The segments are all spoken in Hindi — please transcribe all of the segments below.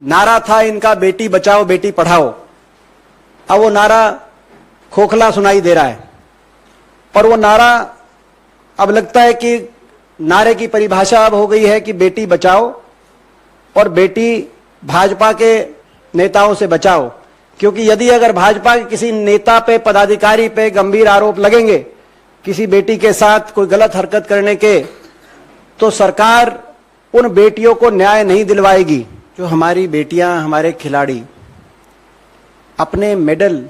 नारा था इनका बेटी बचाओ बेटी पढ़ाओ। अब वो नारा खोखला सुनाई दे रहा है और वो नारा अब लगता है कि नारे की परिभाषा अब हो गई है कि बेटी बचाओ और बेटी भाजपा के नेताओं से बचाओ। क्योंकि यदि अगर भाजपा के किसी नेता पे पदाधिकारी पे गंभीर आरोप लगेंगे किसी बेटी के साथ कोई गलत हरकत करने के, तो सरकार उन बेटियों को न्याय नहीं दिलवाएगी। जो हमारी बेटियां हमारे खिलाड़ी अपने मेडल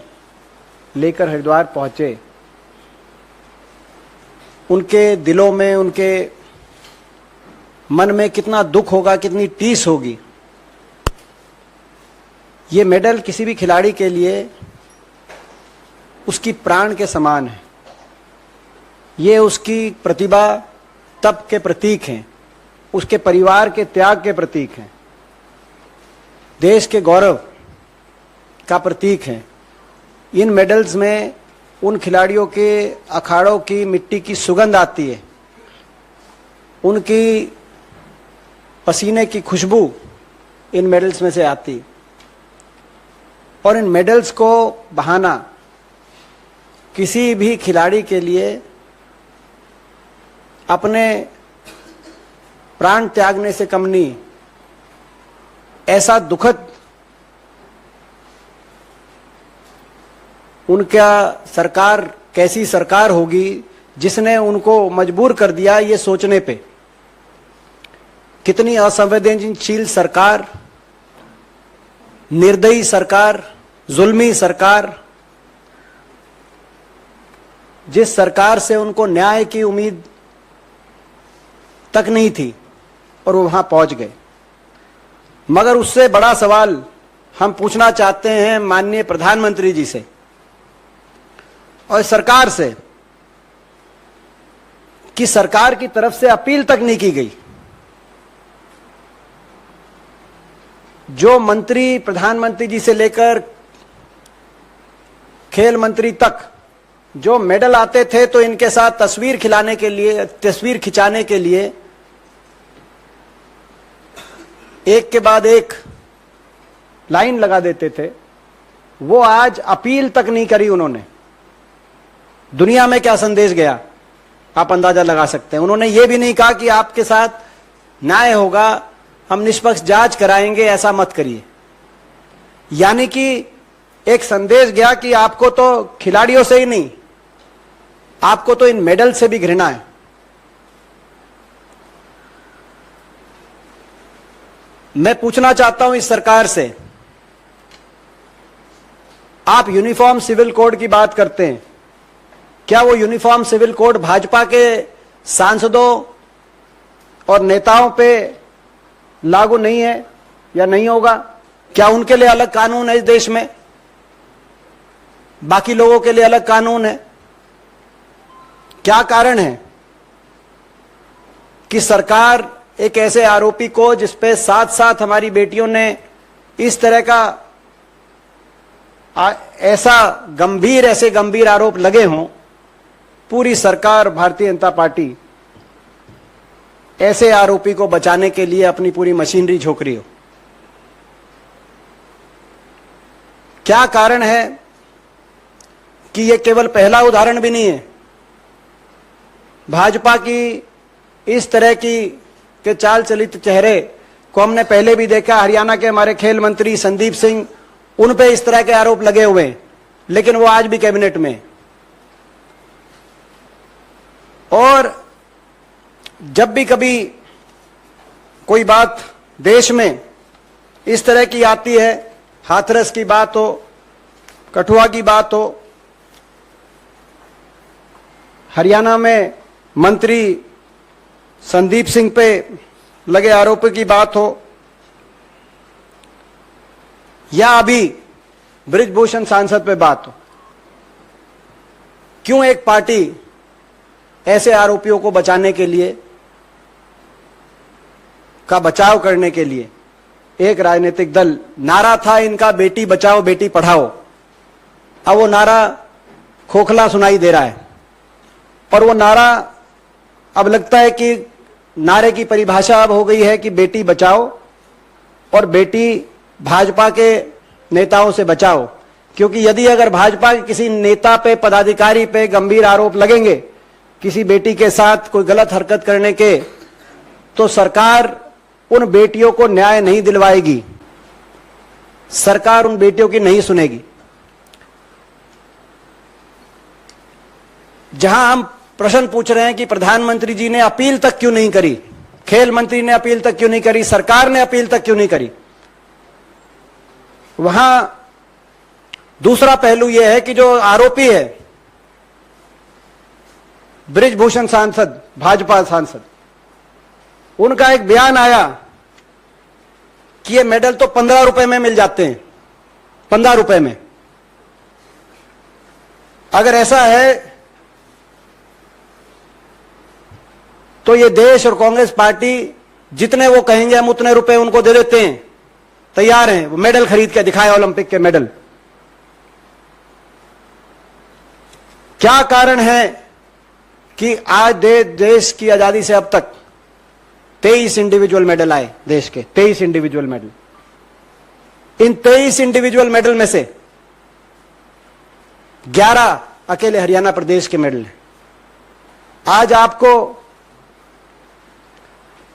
लेकर हरिद्वार पहुंचे, उनके दिलों में उनके मन में कितना दुख होगा, कितनी टीस होगी। ये मेडल किसी भी खिलाड़ी के लिए उसकी प्राण के समान है। ये उसकी प्रतिभा तप के प्रतीक हैं, उसके परिवार के त्याग के प्रतीक हैं, देश के गौरव का प्रतीक है। इन मेडल्स में उन खिलाड़ियों के अखाड़ों की मिट्टी की सुगंध आती है, उनकी पसीने की खुशबू इन मेडल्स में से आती। और इन मेडल्स को बहाना किसी भी खिलाड़ी के लिए अपने प्राण त्यागने से कम नहीं। ऐसा दुखद उनका सरकार कैसी सरकार होगी जिसने उनको मजबूर कर दिया ये सोचने पे। कितनी असंवेदनशील सरकार, निर्दयी सरकार, जुल्मी सरकार, जिस सरकार से उनको न्याय की उम्मीद तक नहीं थी और वो वहां पहुंच गए। मगर उससे बड़ा सवाल हम पूछना चाहते हैं माननीय प्रधानमंत्री जी से और सरकार से कि सरकार की तरफ से अपील तक नहीं की गई। जो मंत्री प्रधानमंत्री जी से लेकर खेल मंत्री तक जो मेडल आते थे तो इनके साथ तस्वीर खिंचाने के लिए एक के बाद एक लाइन लगा देते थे, वो आज अपील तक नहीं करी उन्होंने। दुनिया में क्या संदेश गया आप अंदाजा लगा सकते हैं। उन्होंने ये भी नहीं कहा कि आपके साथ न्याय होगा, हम निष्पक्ष जांच कराएंगे, ऐसा मत करिए। यानी कि एक संदेश गया कि आपको तो खिलाड़ियों से ही नहीं, आपको तो इन मेडल से भी घृणा है। मैं पूछना चाहता हूं इस सरकार से, आप यूनिफॉर्म सिविल कोड की बात करते हैं, क्या वो यूनिफॉर्म सिविल कोड भाजपा के सांसदों और नेताओं पे लागू नहीं है या नहीं होगा? क्या उनके लिए अलग कानून है इस देश में, बाकी लोगों के लिए अलग कानून है? क्या कारण है कि सरकार एक ऐसे आरोपी को, जिसपे साथ साथ हमारी बेटियों ने इस तरह का ऐसे गंभीर आरोप लगे हों, पूरी सरकार भारतीय जनता पार्टी ऐसे आरोपी को बचाने के लिए अपनी पूरी मशीनरी झोंक रही हो? क्या कारण है कि यह केवल पहला उदाहरण भी नहीं है? भाजपा की इस तरह के चाल चलित चेहरे को हमने पहले भी देखा। हरियाणा के हमारे खेल मंत्री संदीप सिंह, उन पे इस तरह के आरोप लगे हुए हैं, लेकिन वो आज भी कैबिनेट में। और जब भी कभी कोई बात देश में इस तरह की आती है, हाथरस की बात हो, कठुआ की बात हो, हरियाणा में मंत्री संदीप सिंह पे लगे आरोपों की बात हो, या अभी बृजभूषण सांसद पे बात हो, क्यों एक पार्टी ऐसे आरोपियों को बचाने के लिए, का बचाव करने के लिए, एक राजनीतिक दल, नारा था इनका बेटी बचाओ बेटी पढ़ाओ, अब वो नारा खोखला सुनाई दे रहा है और वो नारा अब लगता है कि नारे की परिभाषा अब हो गई है कि बेटी बचाओ और बेटी भाजपा के नेताओं से बचाओ, क्योंकि यदि अगर भाजपा के किसी नेता पे, पदाधिकारी पे गंभीर आरोप लगेंगे किसी बेटी के साथ कोई गलत हरकत करने के, तो सरकार उन बेटियों को न्याय नहीं दिलवाएगी, सरकार उन बेटियों की नहीं सुनेगी। जहां हम प्रश्न पूछ रहे हैं कि प्रधानमंत्री जी ने अपील तक क्यों नहीं करी, खेल मंत्री ने अपील तक क्यों नहीं करी, सरकार ने अपील तक क्यों नहीं करी, वहां दूसरा पहलू यह है कि जो आरोपी है बृजभूषण सांसद, भाजपा सांसद, उनका एक बयान आया कि ये मेडल तो 15 रुपए में मिल जाते हैं, 15 रुपए में। अगर ऐसा है तो ये देश और कांग्रेस पार्टी जितने वो कहेंगे हम उतने रुपए उनको दे देते हैं, तैयार हैं, वो मेडल खरीद के दिखाए, ओलंपिक के मेडल। क्या कारण है कि आज देश की आजादी से अब तक 23 इंडिविजुअल मेडल आए, देश के 23 इंडिविजुअल मेडल। इन 23 इंडिविजुअल मेडल में से 11 अकेले हरियाणा प्रदेश के मेडल हैं। आज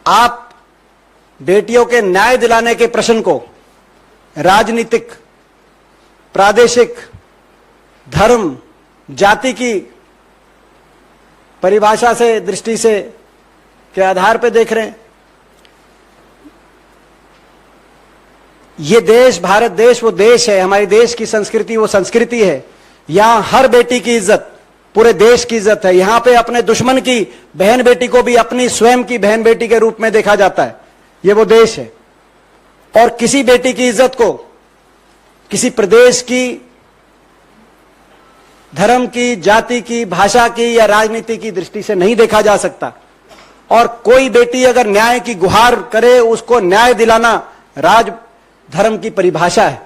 आप बेटियों के न्याय दिलाने के प्रश्न को राजनीतिक, प्रादेशिक, धर्म, जाति की परिभाषा से, दृष्टि से के आधार पर देख रहे हैं। ये देश, भारत देश वो देश है, हमारे देश की संस्कृति वो संस्कृति है। यहां हर बेटी की इज्जत पूरे देश की इज्जत है। यहां पे अपने दुश्मन की बहन बेटी को भी अपनी स्वयं की बहन बेटी के रूप में देखा जाता है। ये वो देश है। और किसी बेटी की इज्जत को किसी प्रदेश की, धर्म की, जाति की, भाषा की या राजनीति की दृष्टि से नहीं देखा जा सकता। और कोई बेटी अगर न्याय की गुहार करे, उसको न्याय दिलाना राज धर्म की परिभाषा है।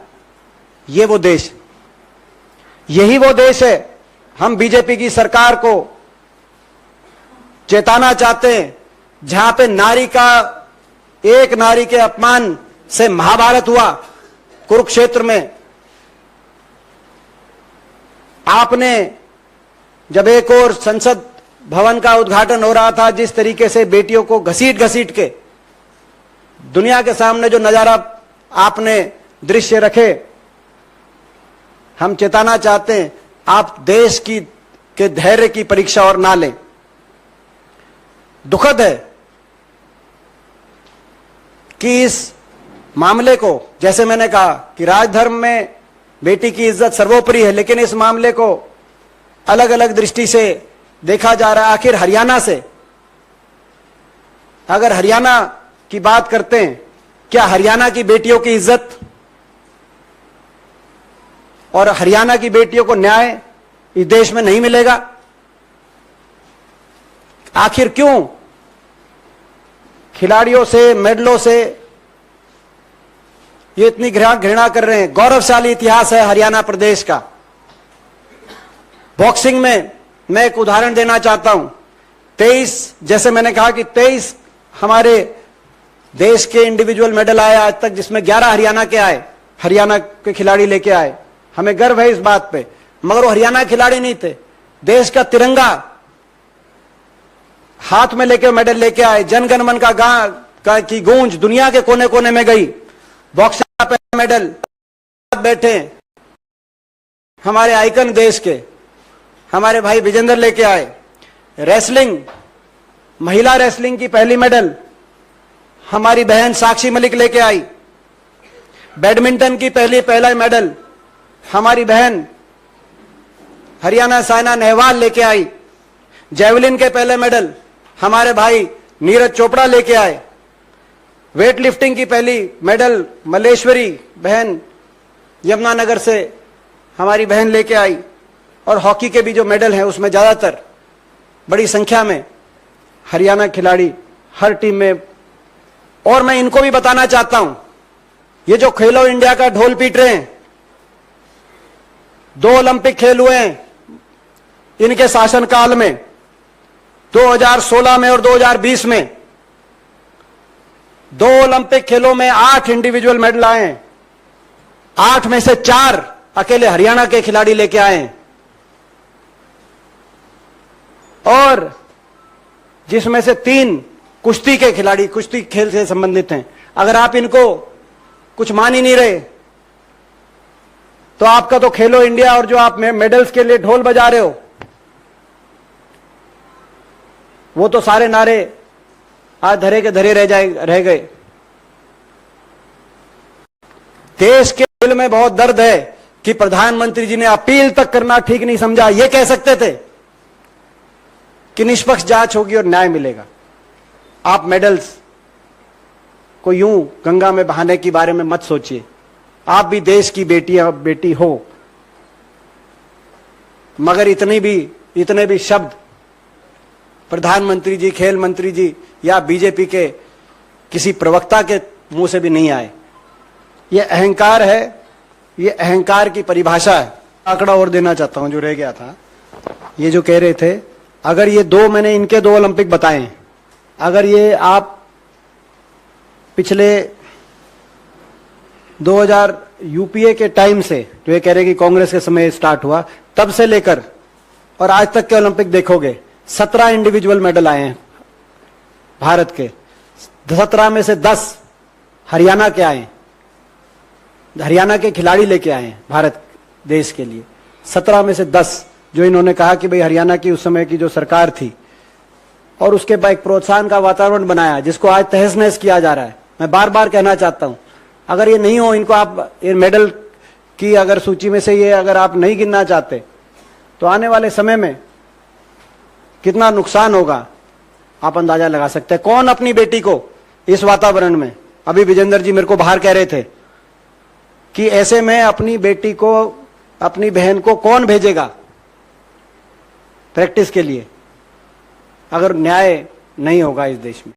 ये वो देश, यही वो देश है। हम बीजेपी की सरकार को चेताना चाहते हैं, जहां पे नारी का, एक नारी के अपमान से महाभारत हुआ कुरुक्षेत्र में। आपने जब एक और संसद भवन का उद्घाटन हो रहा था, जिस तरीके से बेटियों को घसीट घसीट के दुनिया के सामने जो नजारा आपने दृश्य रखे, हम चेताना चाहते हैं आप देश की के धैर्य की परीक्षा और ना लें। दुखद है कि इस मामले को, जैसे मैंने कहा कि राजधर्म में बेटी की इज्जत सर्वोपरि है, लेकिन इस मामले को अलग अलग दृष्टि से देखा जा रहा है। आखिर हरियाणा से, अगर हरियाणा की बात करते हैं, क्या हरियाणा की बेटियों की इज्जत और हरियाणा की बेटियों को न्याय इस देश में नहीं मिलेगा? आखिर क्यों खिलाड़ियों से, मेडलों से ये इतनी घृणा कर रहे हैं? गौरवशाली इतिहास है हरियाणा प्रदेश का। बॉक्सिंग में मैं एक उदाहरण देना चाहता हूं। 23, जैसे मैंने कहा कि 23 हमारे देश के इंडिविजुअल मेडल आए आज तक, जिसमें 11 हरियाणा के आए, हरियाणा के खिलाड़ी लेके आए। हमें गर्व है इस बात पे। मगर वो हरियाणा खिलाड़ी नहीं थे, देश का तिरंगा हाथ में लेके मेडल लेके आए। जनगण मन का की गूंज दुनिया के कोने कोने में गई। बॉक्सिंग का मेडल बैठे हमारे आइकन देश के हमारे भाई विजेंद्र लेके आए। रेसलिंग, महिला रेसलिंग की पहली मेडल हमारी बहन साक्षी मलिक लेके आई। बैडमिंटन की पहला मेडल हमारी बहन हरियाणा साइना नेहवाल लेके आई। जेवलिन के पहले मेडल हमारे भाई नीरज चोपड़ा लेके आए। वेट लिफ्टिंग की पहली मेडल मलेश्वरी बहन यमुनानगर से हमारी बहन लेके आई। और हॉकी के भी जो मेडल हैं उसमें ज्यादातर बड़ी संख्या में हरियाणा खिलाड़ी हर टीम में। और मैं इनको भी बताना चाहता हूं, ये जो खेलो इंडिया का ढोल पीट रहे हैं, 2 ओलंपिक खेल हुए हैं इनके शासनकाल में, 2016 में और 2020 में। 2 ओलंपिक खेलों में 8 इंडिविजुअल मेडल आए हैं। 8 में से 4 अकेले हरियाणा के खिलाड़ी लेके आए हैं, और जिसमें से 3 कुश्ती के खिलाड़ी, कुश्ती खेल से संबंधित हैं। अगर आप इनको कुछ मान ही नहीं रहे तो आपका तो खेलो इंडिया और जो आप मेडल्स के लिए ढोल बजा रहे हो, वो तो सारे नारे आज धरे के धरे रह गए। देश के दिल में बहुत दर्द है कि प्रधानमंत्री जी ने अपील तक करना ठीक नहीं समझा। ये कह सकते थे कि निष्पक्ष जांच होगी और न्याय मिलेगा। आप मेडल्स को यूं गंगा में बहाने के बारे में मत सोचिए। आप भी देश की बेटी हो, मगर इतने भी शब्द प्रधानमंत्री जी, खेल मंत्री जी या बीजेपी के किसी प्रवक्ता के मुंह से भी नहीं आए। ये अहंकार है, ये अहंकार की परिभाषा है। आंकड़ा और देना चाहता हूं जो रह गया था। ये जो कह रहे थे, अगर ये मैंने इनके 2 ओलंपिक बताए हैं, अगर ये आप पिछले 2000 यूपीए के टाइम से, जो ये कह रहे कि कांग्रेस के समय स्टार्ट हुआ, तब से लेकर और आज तक के ओलंपिक देखोगे, 17 इंडिविजुअल मेडल आए हैं भारत के। 17 में से 10 हरियाणा के आए, हरियाणा के खिलाड़ी लेके आए हैं भारत देश के लिए। 17 में से 10 जो इन्होंने कहा कि भाई हरियाणा की उस समय की जो सरकार थी, और उसके बाद एक प्रोत्साहन का वातावरण बनाया जिसको आज तहस नहस किया जा रहा है। मैं बार बार कहना चाहता हूं, अगर ये नहीं हो, इनको आप ये मेडल की अगर सूची में से ये अगर आप नहीं गिनना चाहते, तो आने वाले समय में कितना नुकसान होगा आप अंदाजा लगा सकते हैं। कौन अपनी बेटी को इस वातावरण में, अभी विजेंद्र जी मेरे को बाहर कह रहे थे कि ऐसे में अपनी बेटी को, अपनी बहन को कौन भेजेगा प्रैक्टिस के लिए, अगर न्याय नहीं होगा इस देश में।